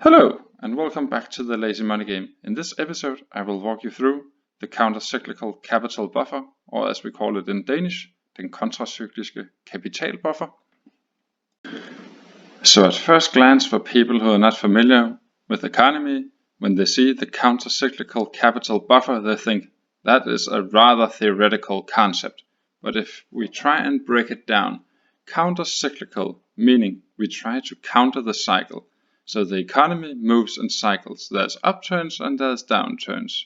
Hello, and welcome back to the Lazy Money Game. In this episode, I will walk you through the countercyclical capital buffer, or as we call it in Danish, den kontracykliske kapitalbuffer. So at first glance, for people who are not familiar with economy, when they see the countercyclical capital buffer, they think that is a rather theoretical concept. But if we try and break it down, countercyclical meaning we try to counter the cycle. So the economy moves in cycles. There's upturns and there's downturns.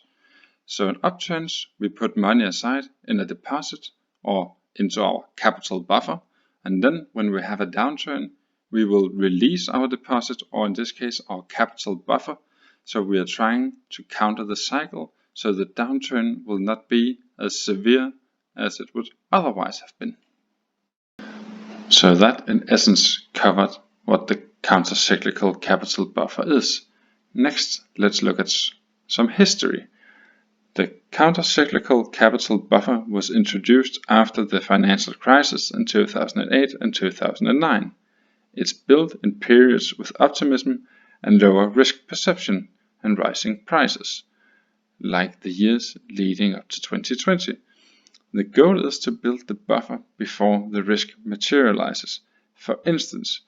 So in upturns, we put money aside in a deposit or into our capital buffer. And then when we have a downturn, we will release our deposit, or in this case, our capital buffer. So we are trying to counter the cycle so the downturn will not be as severe as it would otherwise have been. So that in essence covered what the countercyclical capital buffer is. Next, let's look at some history. The countercyclical capital buffer was introduced after the financial crisis in 2008 and 2009. It's built in periods with optimism and lower risk perception and rising prices, like the years leading up to 2020. The goal is to build the buffer before the risk materializes. For instance,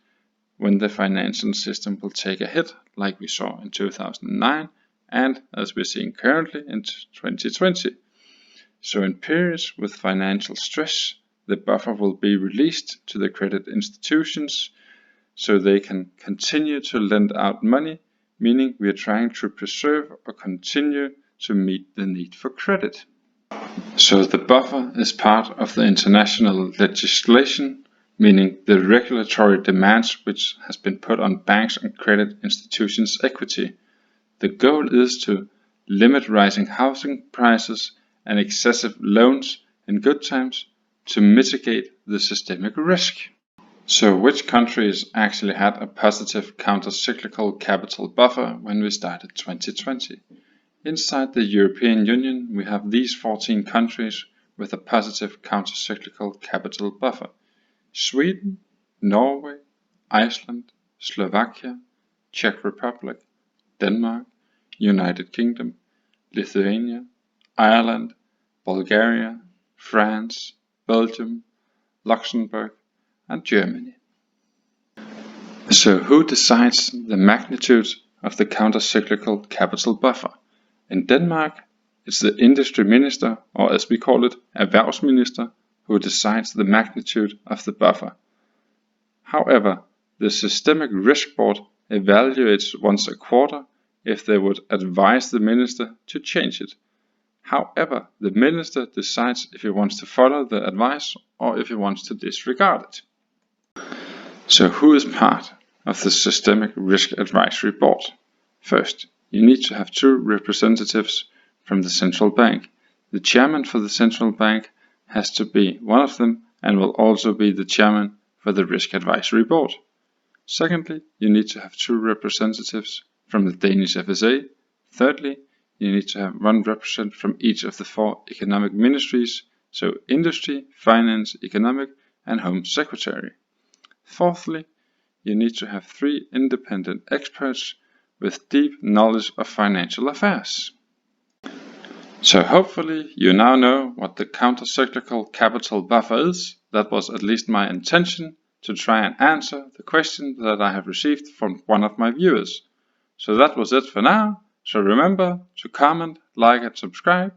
when the financial system will take a hit, like we saw in 2009 and as we're seeing currently in 2020. So in periods with financial stress, the buffer will be released to the credit institutions so they can continue to lend out money, meaning we are trying to preserve or continue to meet the need for credit. So the buffer is part of the international legislation, meaning the regulatory demands which has been put on banks and credit institutions' equity. The goal is to limit rising housing prices and excessive loans in good times to mitigate the systemic risk. So which countries actually had a positive countercyclical capital buffer when we started 2020? Inside the European Union, we have these 14 countries with a positive countercyclical capital buffer: Sweden, Norway, Iceland, Slovakia, Czech Republic, Denmark, United Kingdom, Lithuania, Ireland, Bulgaria, France, Belgium, Luxembourg, and Germany. So who decides the magnitude of the countercyclical capital buffer? In Denmark, it's the industry minister, or as we call it, erhvervsminister, who decides the magnitude of the buffer. However, the Systemic Risk Board evaluates once a quarter if they would advise the minister to change it. However, the minister decides if he wants to follow the advice or if he wants to disregard it. So who is part of the Systemic Risk Advisory Board? First, you need to have 2 representatives from the central bank. The chairman for the central bank has to be one of them and will also be the chairman for the Risk Advisory Board. Secondly, you need to have 2 representatives from the Danish FSA. Thirdly, you need to have 1 representative from each of the 4 economic ministries, so Industry, Finance, Economic, and Home Secretary. Fourthly, you need to have 3 independent experts with deep knowledge of financial affairs. So hopefully you now know what the countercyclical capital buffer is. That was at least my intention, to try and answer the question that I have received from one of my viewers. So that was it for now. So remember to comment, like and subscribe.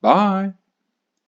Bye!